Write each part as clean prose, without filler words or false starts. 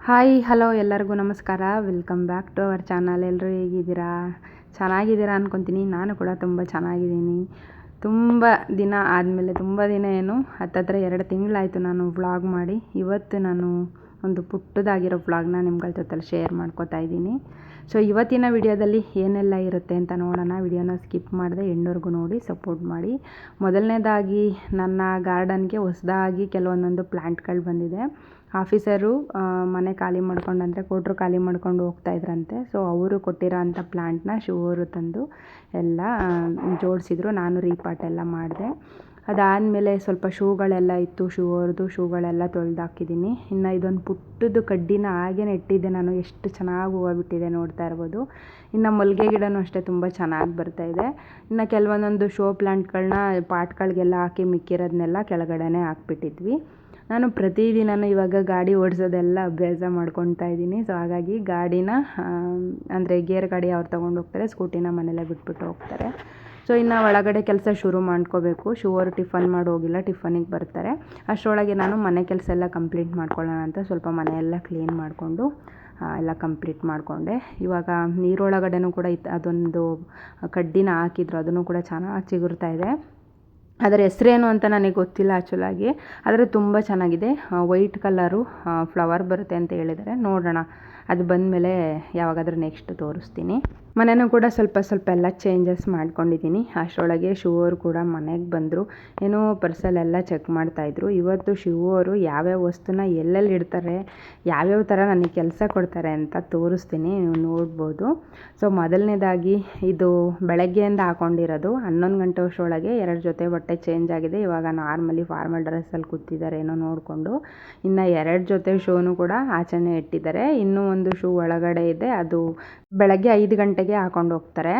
Hi hello ಎಲ್ಲರಿಗೂ ನಮಸ್ಕಾರ. Welcome back to our channel. ಎಲ್ಲರೂ ಹೇಗಿದ್ದೀರಾ? ಚೆನ್ನಾಗಿದ್ದೀರಾ ಅಂದ್ಕೊತೀನಿ. ನಾನು ಕೂಡ ತುಂಬ ಚೆನ್ನಾಗಿದ್ದೀನಿ. ತುಂಬ ದಿನ ಆದಮೇಲೆ, ತುಂಬ ದಿನ ಏನು ಹತ್ತತ್ರ 2 ತಿಂಗಳಾಯಿತು ನಾನು ವ್ಲಾಗ್ ಮಾಡಿ. ಇವತ್ತು ನಾನು ಒಂದು ಪುಟ್ಟದಾಗಿರೋ ವ್ಲಾಗ್ನ ನಿಮ್ಗಳ ಜೊತೆಲಿ ಶೇರ್ ಮಾಡ್ಕೋತಾ ಇದ್ದೀನಿ. ಸೊ ಇವತ್ತಿನ ವಿಡಿಯೋದಲ್ಲಿ ಏನೆಲ್ಲ ಇರುತ್ತೆ ಅಂತ ನೋಡೋಣ. ವಿಡಿಯೋನ ಸ್ಕಿಪ್ ಮಾಡದೆ ಎಂಡ್ವರೆಗೂ ನೋಡಿ ಸಪೋರ್ಟ್ ಮಾಡಿ. ಮೊದಲನೇದಾಗಿ ನನ್ನ ಗಾರ್ಡನ್ಗೆ ಹೊಸದಾಗಿ ಕೆಲವೊಂದೊಂದು ಪ್ಲ್ಯಾಂಟ್ಗಳು ಬಂದಿದೆ. ಆಫೀಸರು ಮನೆ ಖಾಲಿ ಮಾಡ್ಕೊಂಡು, ಅಂದರೆ ಕೊಟ್ಟರು ಖಾಲಿ ಮಾಡ್ಕೊಂಡು ಹೋಗ್ತಾಯಿದ್ರಂತೆ. ಸೊ ಅವರು ಕೊಟ್ಟಿರೋ ಅಂಥ ಪ್ಲ್ಯಾಂಟ್ನ ಶಿವರು ತಂದು ಎಲ್ಲ ಜೋಡಿಸಿದ್ರು. ನಾನು ರೀಪಾಟ್ ಎಲ್ಲ ಮಾಡಿದೆ. ಅದಾದಮೇಲೆ ಸ್ವಲ್ಪ ಶೂಗಳೆಲ್ಲ ಇತ್ತು, ಶಿವರದು ಶೂಗಳೆಲ್ಲ ತೊಳೆದಾಕಿದ್ದೀನಿ. ಇನ್ನು ಇದೊಂದು ಪುಟ್ಟದ್ದು ಕಡ್ಡಿನ ಹಾಗೇ ನೆಟ್ಟಿದ್ದೆ ನಾನು. ಎಷ್ಟು ಚೆನ್ನಾಗಿ ಹೂವು ಬಿಟ್ಟಿದೆ ನೋಡ್ತಾ ಇರ್ಬೋದು. ಇನ್ನು ಮಲ್ಲಿಗೆ ಗಿಡನೂ ಅಷ್ಟೇ ತುಂಬ ಚೆನ್ನಾಗಿ ಬರ್ತಾಯಿದೆ. ಇನ್ನು ಕೆಲವೊಂದೊಂದು ಶೋ ಪ್ಲ್ಯಾಂಟ್ಗಳನ್ನ ಪಾಟ್ಗಳಿಗೆಲ್ಲ ಹಾಕಿ ಮಿಕ್ಕಿರೋದನ್ನೆಲ್ಲ ಕೆಳಗಡೆನೇ ಹಾಕ್ಬಿಟ್ಟಿದ್ವಿ. ನಾನು ಪ್ರತಿದಿನವೂ ಇವಾಗ ಗಾಡಿ ಓಡಿಸೋದೆಲ್ಲ ಅಭ್ಯಾಸ ಮಾಡ್ಕೊತಾ ಇದ್ದೀನಿ. ಸೊ ಹಾಗಾಗಿ ಗಾಡಿನ ಅಂದರೆ ಗೇರ್ ಗಾಡಿ ಅವ್ರು ತೊಗೊಂಡು ಹೋಗ್ತಾರೆ, ಸ್ಕೂಟಿನ ಮನೇಲೇ ಬಿಟ್ಬಿಟ್ಟು ಹೋಗ್ತಾರೆ. ಸೊ ಇನ್ನು ಒಳಗಡೆ ಕೆಲಸ ಶುರು ಮಾಡ್ಕೋಬೇಕು. ಶಿವರು ಟಿಫನ್ ಮಾಡಿ ಹೋಗಿಲ್ಲ, ಟಿಫನಿಗೆ ಬರ್ತಾರೆ. ಅಷ್ಟರೊಳಗೆ ನಾನು ಮನೆ ಕೆಲಸ ಎಲ್ಲ ಕಂಪ್ಲೀಟ್ ಮಾಡ್ಕೊಳ್ಳೋಣ ಅಂತ ಸ್ವಲ್ಪ ಮನೆಯೆಲ್ಲ ಕ್ಲೀನ್ ಮಾಡಿಕೊಂಡು ಎಲ್ಲ ಕಂಪ್ಲೀಟ್ ಮಾಡಿಕೊಂಡೆ. ಇವಾಗ ನೀರೊಳಗಡೆನೂ ಕೂಡ ಅದೊಂದು ಕಡ್ಡಿನ ಹಾಕಿದ್ರು, ಅದನ್ನು ಕೂಡ ಚೆನ್ನಾಗಿ ಚಿಗುರ್ತಾ ಇದೆ. ಅದರ ಹೆಸ್ರೇನು ಅಂತ ನನಗೆ ಗೊತ್ತಿಲ್ಲ ಆ್ಯಕ್ಚುಲಾಗಿ, ಆದರೆ ತುಂಬ ಚೆನ್ನಾಗಿದೆ. ವೈಟ್ ಕಲರು ಫ್ಲವರ್ ಬರುತ್ತೆ ಅಂತ ಹೇಳಿದ್ದಾರೆ. ನೋಡೋಣ, ಅದು ಬಂದಮೇಲೆ ಯಾವಾಗಾದರೂ ನೆಕ್ಸ್ಟ್ ತೋರಿಸ್ತೀನಿ. ಮನೆಯೂ ಕೂಡ ಸ್ವಲ್ಪ ಎಲ್ಲ ಚೇಂಜಸ್ ಮಾಡ್ಕೊಂಡಿದ್ದೀನಿ. ಅಷ್ಟರೊಳಗೆ ಶಿವರು ಕೂಡ ಮನೆಗೆ ಬಂದರು. ಏನೋ ಪರ್ಸಲ್ಲೆಲ್ಲ ಚೆಕ್ ಮಾಡ್ತಾಯಿದ್ರು. ಇವತ್ತು ಶಿವರು ಯಾವ್ಯಾವ ವಸ್ತುನ ಎಲ್ಲೆಲ್ಲಿ ಇಡ್ತಾರೆ, ಯಾವ್ಯಾವ ಥರ ನನಗೆ ಕೆಲಸ ಕೊಡ್ತಾರೆ ಅಂತ ತೋರಿಸ್ತೀನಿ, ನೀವು ನೋಡ್ಬೋದು. ಸೊ ಮೊದಲನೇದಾಗಿ ಇದು ಬೆಳಗ್ಗೆಯಿಂದ ಹಾಕ್ಕೊಂಡಿರೋದು. 11 ಗಂಟೆ ಅಷ್ಟರೊಳಗೆ 2 ಜೊತೆ ಬಟ್ಟೆ ಚೇಂಜ್ ಆಗಿದೆ. ಇವಾಗ ನಾರ್ಮಲಿ ಫಾರ್ಮಲ್ ಡ್ರೆಸ್ಸಲ್ಲಿ ಕೂತಿದ್ದಾರೆ ಏನೋ ನೋಡಿಕೊಂಡು. ಇನ್ನು 2 ಜೊತೆ ಶೂನು ಕೂಡ ಆಚೆನೇ ಇಟ್ಟಿದ್ದಾರೆ. ಇನ್ನೂ ಒಂದು ಶೂ ಒಳಗಡೆ ಇದೆ, ಅದು ಬೆಳಗ್ಗೆ 5 ಗಂಟೆಗೆ ಹಾಕೊಂಡು ಹೋಗ್ತಾರೆ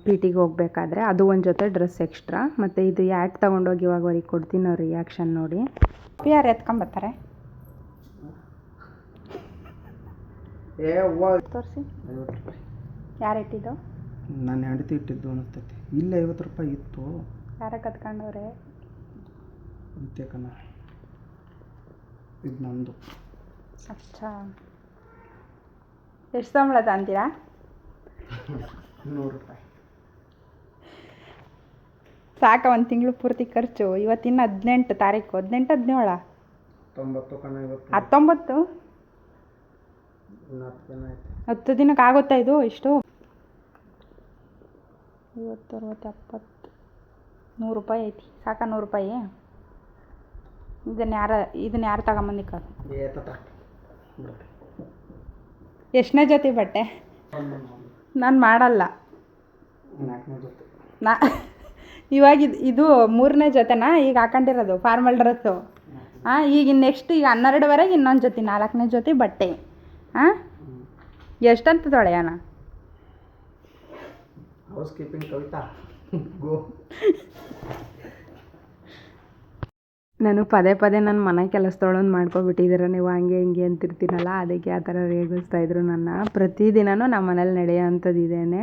ಪಿ ಟಿಗೆ ಹೋಗ್ಬೇಕಾದ್ರೆ. ಅದು ಒಂದು ಜೊತೆ ಡ್ರೆಸ್ ಎಕ್ಸ್ಟ್ರಾ. ಮತ್ತು ಇದು ಯಾಕೆ ತೊಗೊಂಡೋಗಿ ಇವಾಗ ಅವ್ರಿಗೆ ಕೊಡ್ತೀನಿ, ಅವ್ರ ರಿಯಾಕ್ಷನ್ ನೋಡಿ. ಯಾರು ಎತ್ಕೊಂಬರ್ತಾರೆ ತೋರಿಸಿ. ಯಾರು ಇಟ್ಟಿದ್ದು? ನಾನು ಹೆಂಡತಿ ಇಟ್ಟಿದ್ದು ಅನಿಸ್ತೈತಿ. ಇಲ್ಲ 50 ರೂಪಾಯಿ ಇತ್ತು. ಯಾರ ಕತ್ಕೊಂಡವ್ರೆ? ಅಂತ್ಯಕನ ಇದು ನಮ್ಮದು. ಅಚ್ಚಾ, ಎಷ್ಟು ಸಂಬಳ ಅಂತೀರಾ? 100 ರೂಪಾಯಿ ಸಾಕ ಒಂದು ತಿಂಗಳು ಪೂರ್ತಿ ಖರ್ಚು. ಇವತ್ತಿನ 18 ತಾರೀಕು, 18 17 90 ಕಣ 19 10 ದಿನಕ್ಕೆ ಆಗುತ್ತಾ ಇದು? ಇಷ್ಟು 50 60 70 100 ರೂಪಾಯಿ ಐತಿ. ಸಾಕ 100 ರೂಪಾಯಿ? ಇದನ್ನ ಯಾರು ತಗೊಂಬಂದಿಕ್ಕ? ಎಷ್ಟನೇ ಜೊತೆ ಬಟ್ಟೆ? ನಾನು ಮಾಡಲ್ಲ. ಇವಾಗ ಇದು 3ನೇ ಜೊತೆನಾ ಈಗ ಹಾಕೊಂಡಿರೋದು ಫಾರ್ಮಲ್ ಡ್ರೆಸ್ಸು? ಈಗ ನೆಕ್ಸ್ಟ್ ಈಗ 12ವರೆಗೆ ಇನ್ನೊಂದು ಜೊತೆ, 4ನೇ ಜೊತೆ ಬಟ್ಟೆ. ಎಷ್ಟಂತ ತೊಳೆಯೋಣ? ಹೌಸ್ ಕೀಪಿಂಗ್ ಕವಿತಾ ಗೋ. ನಾನು ಪದೇ ನನ್ನ ಮನೆ ಕೆಲಸದೊಳೊಂದು ಮಾಡ್ಕೊಬಿಟ್ಟಿದ್ದೀರ ನೀವು, ಹಂಗೆ ಹಿಂಗೆ ಅಂತಿರ್ತೀನಲ್ಲ, ಅದಕ್ಕೆ ಆ ಥರ ರೇಗಿಸ್ತಾಯಿದ್ರು ನನ್ನ. ಪ್ರತಿದಿನವೂ ನಮ್ಮ ಮನೇಲಿ ನಡೆಯೋ ಅಂಥದ್ದು ಇದೇನೆ.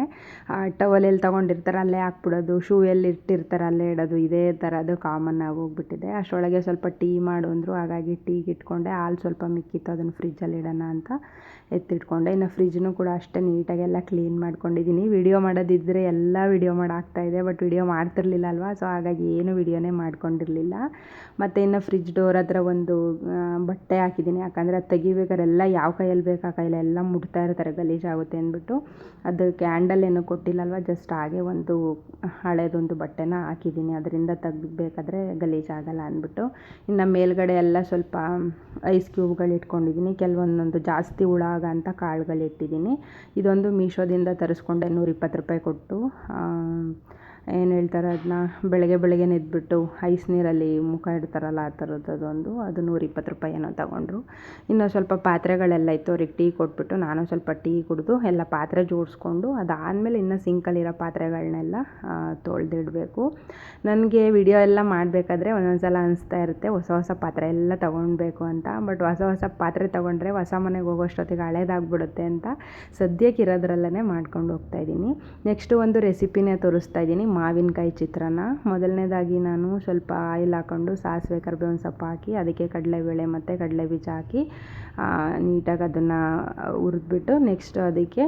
ಟವಲ್ ಎಲ್ಲಿ ತೊಗೊಂಡಿರ್ತಾರೆ ಅಲ್ಲೇ ಹಾಕ್ಬಿಡೋದು, ಶೂ ಎಲ್ಲಿ ಇಟ್ಟಿರ್ತಾರೆ ಅಲ್ಲೇ ಇಡೋದು, ಇದೇ ಥರದ್ದು ಕಾಮನ್ ಆಗೋಗ್ಬಿಟ್ಟಿದೆ. ಅಷ್ಟರೊಳಗೆ ಸ್ವಲ್ಪ ಟೀ ಮಾಡು ಅಂದರು, ಹಾಗಾಗಿ ಟೀಗೆ ಇಟ್ಕೊಂಡೆ. ಹಾಲು ಸ್ವಲ್ಪ ಮಿಕ್ಕಿತ್ತು, ಅದನ್ನು ಫ್ರಿಜ್ಜಲ್ಲಿ ಇಡೋಣ ಅಂತ ಎತ್ತಿಟ್ಕೊಂಡೆ. ಇನ್ನು ಫ್ರಿಜ್ನೂ ಕೂಡ ಅಷ್ಟೇ ನೀಟಾಗೆಲ್ಲ ಕ್ಲೀನ್ ಮಾಡ್ಕೊಂಡಿದ್ದೀನಿ. ವಿಡಿಯೋ ಮಾಡೋದಿದ್ದರೆ ಎಲ್ಲ ವಿಡಿಯೋ ಮಾಡಾಕ್ತಾಯಿದೆ, ಬಟ್ ವಿಡಿಯೋ ಮಾಡ್ತಿರ್ಲಿಲ್ಲ ಅಲ್ವಾ, ಸೊ ಹಾಗಾಗಿ ಏನು ವಿಡಿಯೋನೇ ಮಾಡ್ಕೊಂಡಿರಲಿಲ್ಲ. ಮತ್ತು ಇನ್ನು ಫ್ರಿಜ್ ಡೋರ್ ಹತ್ರ ಒಂದು ಬಟ್ಟೆ ಹಾಕಿದ್ದೀನಿ, ಯಾಕಂದರೆ ಅದು ತೆಗಿಬೇಕಾರೆಲ್ಲ ಯಾವ ಕೈಯಲ್ಲಿ ಬೇಕು ಆ ಕೈಲೆಲ್ಲ ಮುಟ್ತಾ ಇರ್ತಾರೆ, ಗಲೀಜಾಗುತ್ತೆ ಅಂದ್ಬಿಟ್ಟು. ಅದು ಕ್ಯಾಂಡಲ್ ಏನು ಕೊಟ್ಟಿಲ್ಲಲ್ವ, ಜಸ್ಟ್ ಹಾಗೆ ಒಂದು ಹಳೇದೊಂದು ಬಟ್ಟೆನ ಹಾಕಿದ್ದೀನಿ, ಅದರಿಂದ ತೆಗಿಬೇಕಾದ್ರೆ ಗಲೀಜಾಗಲ್ಲ ಅಂದ್ಬಿಟ್ಟು. ಇನ್ನು ಮೇಲ್ಗಡೆ ಎಲ್ಲ ಸ್ವಲ್ಪ ಐಸ್ ಕ್ಯೂಬ್ಗಳು ಇಟ್ಕೊಂಡಿದ್ದೀನಿ. ಕೆಲವೊಂದೊಂದು ಜಾಸ್ತಿ ಹುಳ ಅಂತ ಕಾಳುಗಳಿಟ್ಟಿದ್ದೀನಿ. ಇದೊಂದು ಮೀಶೋದಿಂದ ತರಿಸ್ಕೊಂಡೆ 120 ರೂಪಾಯಿ ಕೊಟ್ಟು. ಏನು ಹೇಳ್ತಾರೆ ಅದನ್ನ, ಬೆಳಗ್ಗೆ ಎದ್ಬಿಟ್ಟು ಐಸ್ ನೀರಲ್ಲಿ ಮುಖ ಇಡ್ತಾರಲ್ಲ ಆ ಥರದ್ದೊಂದು, ಅದು 120 ರೂಪಾಯಿ ಏನೋ ತಗೊಂಡ್ರು. ಇನ್ನು ಸ್ವಲ್ಪ ಪಾತ್ರೆಗಳೆಲ್ಲ ಇತ್ತು, ಅವ್ರಿಗೆ ಟೀ ಕೊಟ್ಬಿಟ್ಟು ನಾನು ಸ್ವಲ್ಪ ಟೀ ಕುಡಿದು ಎಲ್ಲ ಪಾತ್ರೆ ಜೋಡಿಸ್ಕೊಂಡು, ಅದಾದಮೇಲೆ ಇನ್ನು ಸಿಂಕಲ್ಲಿರೋ ಪಾತ್ರೆಗಳನ್ನೆಲ್ಲ ತೊಳೆದಿಡಬೇಕು. ನನಗೆ ವಿಡಿಯೋ ಎಲ್ಲ ಮಾಡಬೇಕಾದ್ರೆ ಒಂದೊಂದು ಸಲ ಅನಿಸ್ತಾ ಇರುತ್ತೆ ಹೊಸ ಪಾತ್ರೆ ಎಲ್ಲ ತೊಗೊಳ್ಬೇಕು ಅಂತ. ಬಟ್ ಹೊಸ ಪಾತ್ರೆ ತೊಗೊಂಡ್ರೆ ಹೊಸ ಮನೆಗೆ ಹೋಗೋಷ್ಟೊತ್ತಿಗೆ ಹಳೇದಾಗ್ಬಿಡುತ್ತೆ ಅಂತ ಸದ್ಯಕ್ಕೆ ಇರೋದ್ರಲ್ಲೇ ಮಾಡ್ಕೊಂಡು ಹೋಗ್ತಾಯಿದ್ದೀನಿ. ನೆಕ್ಸ್ಟು ಒಂದು ರೆಸಿಪಿನೇ ತೋರಿಸ್ತಾ ಇದ್ದೀನಿ. ಮಾವಿನಕಾಯಿ ಚಿತ್ರಾನ್ನ. ಮೊದಲನೇದಾಗಿ ನಾನು ಸ್ವಲ್ಪ ಆಯಿಲ್ ಹಾಕ್ಕೊಂಡು ಸಾಸಿವೆ ಕರಿಬೇವಿನ ಸೊಪ್ಪು ಹಾಕಿ ಅದಕ್ಕೆ ಕಡಲೆಬೇಳೆ ಮತ್ತು ಕಡಲೆ ಬೀಜ ಹಾಕಿ ನೀಟಾಗಿ ಅದನ್ನು ಹುರಿದ್ಬಿಟ್ಟು ನೆಕ್ಸ್ಟ್ ಅದಕ್ಕೆ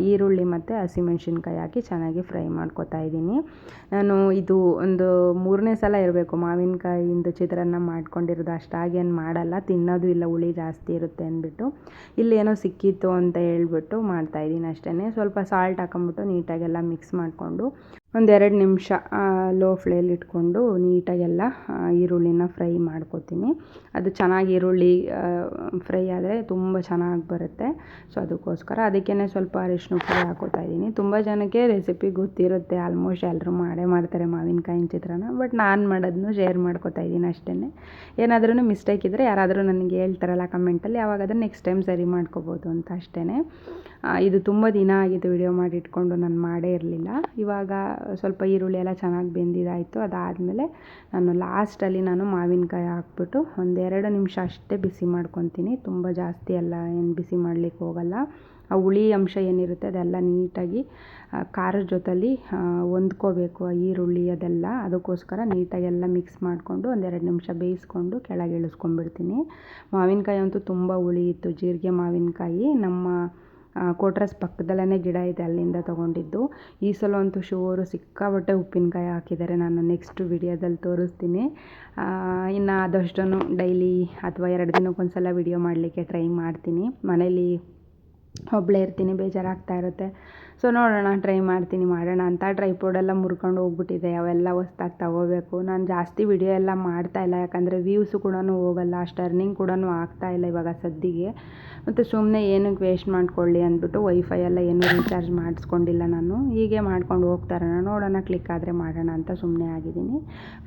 ಈರುಳ್ಳಿ ಮತ್ತು ಹಸಿಮೆಣ್ಸಿನ್ಕಾಯಿ ಹಾಕಿ ಚೆನ್ನಾಗಿ ಫ್ರೈ ಮಾಡ್ಕೊತಾ ಇದ್ದೀನಿ. ನಾನು ಇದು ಒಂದು 3ನೇ ಸಲ ಇರಬೇಕು ಮಾವಿನಕಾಯಿಂದ ಚಿತ್ರಾನ್ನ ಮಾಡ್ಕೊಂಡಿರೋದು. ಅಷ್ಟಾಗೇನು ಮಾಡಲ್ಲ, ತಿನ್ನೋದು ಇಲ್ಲ, ಹುಳಿ ಜಾಸ್ತಿ ಇರುತ್ತೆ ಅಂದ್ಬಿಟ್ಟು ಇಲ್ಲೇನೋ ಸಿಕ್ಕಿತ್ತು ಅಂತ ಹೇಳ್ಬಿಟ್ಟು ಮಾಡ್ತಾಯಿದ್ದೀನಿ ಅಷ್ಟೇ. ಸ್ವಲ್ಪ ಸಾಲ್ಟ್ ಹಾಕೊಂಬಿಟ್ಟು ನೀಟಾಗೆಲ್ಲ ಮಿಕ್ಸ್ ಮಾಡಿಕೊಂಡು 1-2 ನಿಮಿಷ ಲೋ ಫ್ಲೇಮಲ್ಲಿ ಇಟ್ಕೊಂಡು ನೀಟಾಗೆಲ್ಲ ಈರುಳ್ಳಿನ ಫ್ರೈ ಮಾಡ್ಕೊತೀನಿ. ಅದು ಚೆನ್ನಾಗಿ ಈರುಳ್ಳಿ ಫ್ರೈ ಆದರೆ ತುಂಬ ಚೆನ್ನಾಗಿ ಬರುತ್ತೆ. ಸೊ ಅದಕ್ಕೋಸ್ಕರ ಅದಕ್ಕೇ ಸ್ವಲ್ಪ ಅರಿಶಿನ ಪುಡಿ ಹಾಕ್ಕೋತಾ ಇದ್ದೀನಿ. ತುಂಬ ಜನಕ್ಕೆ ರೆಸಿಪಿ ಗೊತ್ತಿರುತ್ತೆ, ಆಲ್ಮೋಸ್ಟ್ ಎಲ್ಲರೂ ಮಾಡೇ ಮಾಡ್ತಾರೆ ಮಾವಿನಕಾಯಿನ ಚಿತ್ರಾನ್ನ. ಬಟ್ ನಾನು ಮಾಡೋದನ್ನು ಶೇರ್ ಮಾಡ್ಕೊತಾ ಇದ್ದೀನಿ ಅಷ್ಟೇ. ಏನಾದ್ರೂ ಮಿಸ್ಟೇಕ್ ಇದ್ದರೆ ಯಾರಾದರೂ ನನಗೆ ಹೇಳ್ತಾರಲ್ಲ ಕಮೆಂಟಲ್ಲಿ, ಆವಾಗಾದರೆ ನೆಕ್ಸ್ಟ್ ಟೈಮ್ ಸರಿ ಮಾಡ್ಕೋಬೋದು ಅಂತ ಅಷ್ಟೇ. ಇದು ತುಂಬ ದಿನ ಆಗಿತ್ತು ವಿಡಿಯೋ ಮಾಡಿ ಇಟ್ಕೊಂಡು ನಾನು ಮಾಡೇ ಇರಲಿಲ್ಲ. ಇವಾಗ ಸ್ವಲ್ಪ ಈರುಳ್ಳಿ ಎಲ್ಲ ಚೆನ್ನಾಗಿ ಬೆಂದಿದ್ದಾಯಿತು. ಅದಾದಮೇಲೆ ನಾನು ಲಾಸ್ಟಲ್ಲಿ ಮಾವಿನಕಾಯಿ ಹಾಕ್ಬಿಟ್ಟು 1-2 ನಿಮಿಷ ಅಷ್ಟೇ ಬಿಸಿ ಮಾಡ್ಕೊತೀನಿ. ತುಂಬ ಜಾಸ್ತಿ ಎಲ್ಲ ಏನು ಬಿಸಿ ಮಾಡಲಿಕ್ಕೆ ಹೋಗಲ್ಲ. ಆ ಹುಳಿ ಅಂಶ ಏನಿರುತ್ತೆ ಅದೆಲ್ಲ ನೀಟಾಗಿ ಖಾರದ ಜೊತೆಲಿ ಹೊಂದ್ಕೋಬೇಕು, ಆ ಈರುಳ್ಳಿ ಅದೆಲ್ಲ. ಅದಕ್ಕೋಸ್ಕರ ನೀಟಾಗೆಲ್ಲ ಮಿಕ್ಸ್ ಮಾಡಿಕೊಂಡು 1-2 ನಿಮಿಷ ಬೇಯಿಸ್ಕೊಂಡು ಕೆಳಗೆ ಇಳಿಸ್ಕೊಂಡ್ಬಿಡ್ತೀನಿ. ಮಾವಿನಕಾಯಿ ಅಂತೂ ತುಂಬ ಹುಳಿ ಇತ್ತು, ಜೀರಿಗೆ ಮಾವಿನಕಾಯಿ. ನಮ್ಮ ಕೋಟ್ರಸ್ ಪಕ್ಕದಲ್ಲೇ ಗಿಡ ಇದೆ, ಅಲ್ಲಿಂದ ತೊಗೊಂಡಿದ್ದು. ಈ ಸಲ ಅಂತೂ ಶೋರು ಸಿಕ್ಕಾಬಟ್ಟೆ ಉಪ್ಪಿನಕಾಯಿ ಹಾಕಿದ್ದಾರೆ. ನಾನು ನೆಕ್ಸ್ಟ್ ವಿಡಿಯೋದಲ್ಲಿ ತೋರಿಸ್ತೀನಿ. ಇನ್ನು ಆದಷ್ಟು ಡೈಲಿ ಅಥವಾ 2 ದಿನಕ್ಕೊಂದು ಸಲ ವಿಡಿಯೋ ಮಾಡಲಿಕ್ಕೆ ಟ್ರೈ ಮಾಡ್ತೀನಿ. ಮನೇಲಿ ಒಬ್ಬಳೇ ಇರ್ತೀನಿ, ಬೇಜಾರಾಗ್ತಾ ಇರುತ್ತೆ. ಸೊ ನೋಡೋಣ, ಟ್ರೈ ಮಾಡ್ತೀನಿ, ಮಾಡೋಣ ಅಂತ. ಟ್ರೈಪೋಡೆಲ್ಲ ಮುರ್ಕೊಂಡು ಹೋಗ್ಬಿಟ್ಟಿದೆ, ಅವೆಲ್ಲ ಹೊಸ್ದಾಗಿ ತಗೋಬೇಕು. ನಾನು ಜಾಸ್ತಿ ವಿಡಿಯೋ ಎಲ್ಲ ಮಾಡ್ತಾಯಿಲ್ಲ, ಯಾಕಂದರೆ ವ್ಯೂಸು ಕೂಡ ಹೋಗಲ್ಲ, ಅಷ್ಟು ಅರ್ನಿಂಗ್ ಕೂಡ ಆಗ್ತಾಯಿಲ್ಲ ಇವಾಗ ಸದ್ದಿಗೆ. ಮತ್ತು ಸುಮ್ಮನೆ ಏನಕ್ಕೆ ವೇಸ್ಟ್ ಮಾಡ್ಕೊಳ್ಳಿ ಅಂದ್ಬಿಟ್ಟು ವೈಫೈ ಎಲ್ಲ ಏನೂ ರೀಚಾರ್ಜ್ ಮಾಡಿಸ್ಕೊಂಡಿಲ್ಲ ನಾನು. ಹೀಗೆ ಮಾಡ್ಕೊಂಡು ಹೋಗ್ತಾರೋಣ, ನೋಡೋಣ ಕ್ಲಿಕ್ ಆದರೆ ಮಾಡೋಣ ಅಂತ ಸುಮ್ಮನೆ ಆಗಿದ್ದೀನಿ.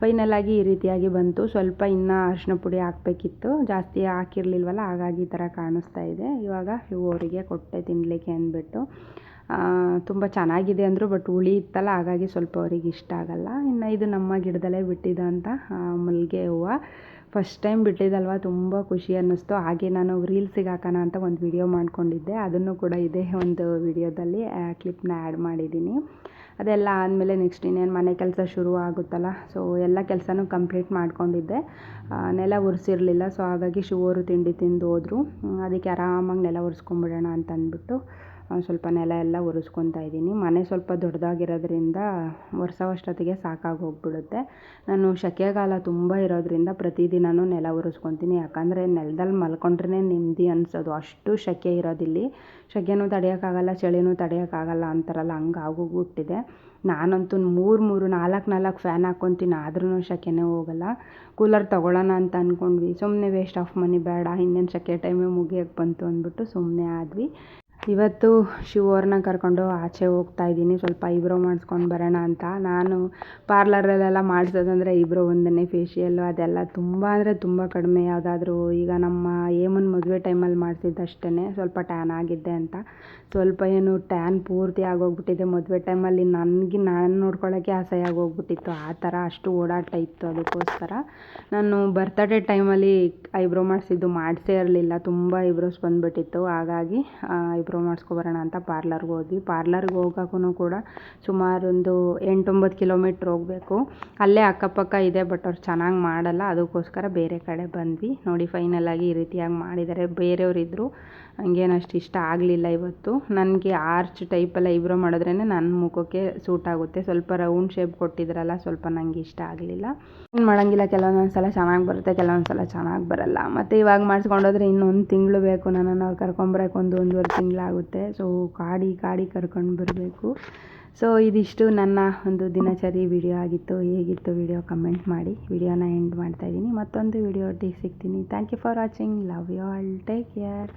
ಫೈನಲಾಗಿ ಈ ರೀತಿಯಾಗಿ ಬಂತು. ಸ್ವಲ್ಪ ಇನ್ನೂ ಅರಿಶಿನ ಪುಡಿ ಹಾಕಬೇಕಿತ್ತು, ಜಾಸ್ತಿ ಹಾಕಿರಲಿಲ್ವಲ್ಲ, ಹಾಗಾಗಿ ಈ ಥರ ಕಾಣಿಸ್ತಾ ಇದೆ. ಇವಾಗ ಇವರಿಗೆ ಕೊಟ್ಟೆ ತಿನ್ನಲಿಕ್ಕೆ ಅಂದ್ಬಿಟ್ಟು. ತುಂಬ ಚೆನ್ನಾಗಿದೆ ಅಂದರು, ಬಟ್ ಹುಳಿ ಇತ್ತಲ್ಲ, ಹಾಗಾಗಿ ಸ್ವಲ್ಪ ಅವ್ರಿಗೆ ಇಷ್ಟ ಆಗಲ್ಲ. ಇನ್ನು ಇದು ನಮ್ಮ ಗಿಡದಲ್ಲೇ ಬಿಟ್ಟಿದ್ದಂಥ ಮಲ್ಲಿಗೆ ಹೂವು. ಫಸ್ಟ್ ಟೈಮ್ ಬಿಟ್ಟಿದ್ದಲ್ವ, ತುಂಬ ಖುಷಿ ಅನ್ನಿಸ್ತು. ಹಾಗೆ ನಾನು ರೀಲ್ಸಿಗೆ ಹಾಕೋಣ ಅಂತ ಒಂದು ವಿಡಿಯೋ ಮಾಡ್ಕೊಂಡಿದ್ದೆ, ಅದನ್ನು ಕೂಡ ಇದೇ ಒಂದು ವಿಡಿಯೋದಲ್ಲಿ ಕ್ಲಿಪ್ನ ಆ್ಯಡ್ ಮಾಡಿದ್ದೀನಿ. ಅದೆಲ್ಲ ಆದಮೇಲೆ ನೆಕ್ಸ್ಟ್ ಇನ್ನೇನು ಮನೆ ಕೆಲಸ ಶುರು ಆಗುತ್ತಲ್ಲ, ಸೊ ಎಲ್ಲ ಕೆಲಸನೂ ಕಂಪ್ಲೀಟ್ ಮಾಡ್ಕೊಂಡಿದ್ದೆ. ನೆಲ ಒರೆಸಿರಲಿಲ್ಲ, ಸೊ ಹಾಗಾಗಿ ಶಿವರು ತಿಂಡಿ ತಿಂದು ಹೋದರು. ಅದಕ್ಕೆ ಆರಾಮಾಗಿ ನೆಲ ಒರೆಸ್ಕೊಂಬಿಡೋಣ ಅಂತ ಅಂದ್ಬಿಟ್ಟು ಸ್ವಲ್ಪ ನೆಲ ಎಲ್ಲ ಒರೆಸ್ಕೊತಾ ಇದ್ದೀನಿ. ಮನೆ ಸ್ವಲ್ಪ ದೊಡ್ಡದಾಗಿರೋದ್ರಿಂದ ಒರೆಸೋವಷ್ಟೊತ್ತಿಗೆ ಸಾಕಾಗಿ ಹೋಗ್ಬಿಡುತ್ತೆ. ನಾನು ಸೆಕೆಗಾಲ ತುಂಬ ಇರೋದ್ರಿಂದ ಪ್ರತಿದಿನವೂ ನೆಲ ಒರೆಸ್ಕೊತೀನಿ. ಯಾಕಂದರೆ ನೆಲದಲ್ಲಿ ಮಲ್ಕೊಂಡ್ರೆ ನೆಮ್ಮದಿ ಅನಿಸೋದು, ಅಷ್ಟು ಸೆಕೆ ಇರೋದಿಲ್ಲಿ. ಸೆಕೆನೂ ತಡೆಯೋಕ್ಕಾಗಲ್ಲ, ಚಳಿನೂ ತಡೆಯೋಕ್ಕಾಗಲ್ಲ ಅಂತಾರಲ್ಲ, ಹಂಗೆ ಆಗೋಗ್ಬಿಟ್ಟಿದೆ. ನಾನಂತೂ 3-4 ಫ್ಯಾನ್ ಹಾಕ್ಕೊತೀನಿ, ಆದ್ರೂ ಸೆಕೆನೇ ಹೋಗಲ್ಲ. ಕೂಲರ್ ತೊಗೊಳ್ಳೋಣ ಅಂತ ಅಂದ್ಕೊಂಡ್ವಿ, ಸುಮ್ಮನೆ ವೇಸ್ಟ್ ಆಫ್ ಮನಿ ಬೇಡ, ಇನ್ನೇನು ಸೆಕೆ ಟೈಮೇ ಮುಗಿಯೋಕ್ಕೆ ಬಂತು ಅಂದ್ಬಿಟ್ಟು ಸುಮ್ಮನೆ ಆದ್ವಿ. ಇವತ್ತು ಶಿವವ್ರನ್ನ ಕರ್ಕೊಂಡು ಆಚೆ ಹೋಗ್ತಾ ಇದ್ದೀನಿ, ಸ್ವಲ್ಪ ಐಬ್ರೋ ಮಾಡಿಸ್ಕೊಂಡು ಬರೋಣ ಅಂತ. ನಾನು ಪಾರ್ಲರಲ್ಲೆಲ್ಲ ಮಾಡಿಸೋದಂದರೆ ಐಬ್ರೋ ಒಂದೇ, ಫೇಶಿಯಲ್ಲು ಅದೆಲ್ಲ ತುಂಬ ಅಂದರೆ ತುಂಬ ಕಡಿಮೆ. ಯಾವುದಾದ್ರೂ ಈಗ ನಮ್ಮ ಏಮನ್ ಮದುವೆ ಟೈಮಲ್ಲಿ ಮಾಡಿಸಿದ್ದಷ್ಟೇ, ಸ್ವಲ್ಪ ಟ್ಯಾನ್ ಆಗಿದ್ದೆ ಅಂತ. ಸ್ವಲ್ಪ ಏನು ಟ್ಯಾನ್ ಪೂರ್ತಿ ಆಗೋಗ್ಬಿಟ್ಟಿದೆ ಮದುವೆ ಟೈಮಲ್ಲಿ. ನಾನು ನೋಡ್ಕೊಳ್ಳೋಕ್ಕೆ ಅಸಹ್ಯ ಆಗೋಗ್ಬಿಟ್ಟಿತ್ತು, ಆ ಥರ ಅಷ್ಟು ಓಡಾಟ ಇತ್ತು. ಅದಕ್ಕೋಸ್ಕರ ನಾನು ಬರ್ತಡೇ ಟೈಮಲ್ಲಿ ಐಬ್ರೋ ಮಾಡಿಸೇ ಇರಲಿಲ್ಲ, ತುಂಬ ಐಬ್ರೋಸ್ ಬಂದುಬಿಟ್ಟಿತ್ತು. ಹಾಗಾಗಿ ಐಬ್ರೋ ಮಾಡಿಸ್ಕೊಬರೋಣ ಅಂತ ಪಾರ್ಲರ್ಗೆ ಹೋದ್ವಿ. ಪಾರ್ಲರ್ಗೆ ಹೋಗೋಕ್ಕೂ ಕೂಡ ಸುಮಾರು ಒಂದು 8-9 ಕಿಲೋಮೀಟ್ರ್ ಹೋಗಬೇಕು. ಅಲ್ಲೇ ಅಕ್ಕಪಕ್ಕ ಇದೆ, ಬಟ್ ಅವ್ರು ಚೆನ್ನಾಗಿ ಮಾಡಲ್ಲ, ಅದಕ್ಕೋಸ್ಕರ ಬೇರೆ ಕಡೆ ಬಂದ್ವಿ. ನೋಡಿ ಫೈನಲಾಗಿ ಈ ರೀತಿಯಾಗಿ ಮಾಡಿದ್ದಾರೆ. ಬೇರೆಯವರಿದ್ದರು, ಹಂಗೇನು ಅಷ್ಟು ಇಷ್ಟ ಆಗಲಿಲ್ಲ ಇವತ್ತು. ನನಗೆ ಆರ್ಚ್ ಟೈಪೆಲ್ಲ ಐಬ್ರೋ ಮಾಡಿದ್ರೇ ನನ್ನ ಮುಖಕ್ಕೆ ಸೂಟ್ ಆಗುತ್ತೆ. ಸ್ವಲ್ಪ ರೌಂಡ್ ಶೇಪ್ ಕೊಟ್ಟಿದ್ರಲ್ಲ, ಸ್ವಲ್ಪ ನನಗೆ ಇಷ್ಟ ಆಗಲಿಲ್ಲ. ಏನು ಮಾಡೋಂಗಿಲ್ಲ, ಕೆಲವೊಂದು ಸಲ ಚೆನ್ನಾಗಿ ಬರುತ್ತೆ, ಕೆಲವೊಂದು ಸಲ ಚೆನ್ನಾಗಿ ಬರಲ್ಲ. ಮತ್ತು ಇವಾಗ ಮಾಡಿಸ್ಕೊಂಡೋದ್ರೆ ಇನ್ನೊಂದು ತಿಂಗಳು ಬೇಕು, ನನ್ನನ್ನು ಅವ್ರು ಕರ್ಕೊಂಬರಕ್ಕೆ 1-1.5 ತಿಂಗಳಾಗುತ್ತೆ. ಸೊ ಕಾಡಿ ಕರ್ಕೊಂಡು ಬರಬೇಕು. ಸೊ ಇದಿಷ್ಟು ನನ್ನ ಒಂದು ದಿನಚರಿ ವಿಡಿಯೋ ಆಗಿತ್ತು. ಹೇಗಿತ್ತು ವಿಡಿಯೋ ಕಮೆಂಟ್ ಮಾಡಿ. ವಿಡಿಯೋನ ಎಂಡ್ ಮಾಡ್ತಾಯಿದ್ದೀನಿ. ಮತ್ತೊಂದು ವಿಡಿಯೋ ಒಟ್ಟಿಗೆ ಸಿಗ್ತೀನಿ. Thank you for watching. Love you all. Take care.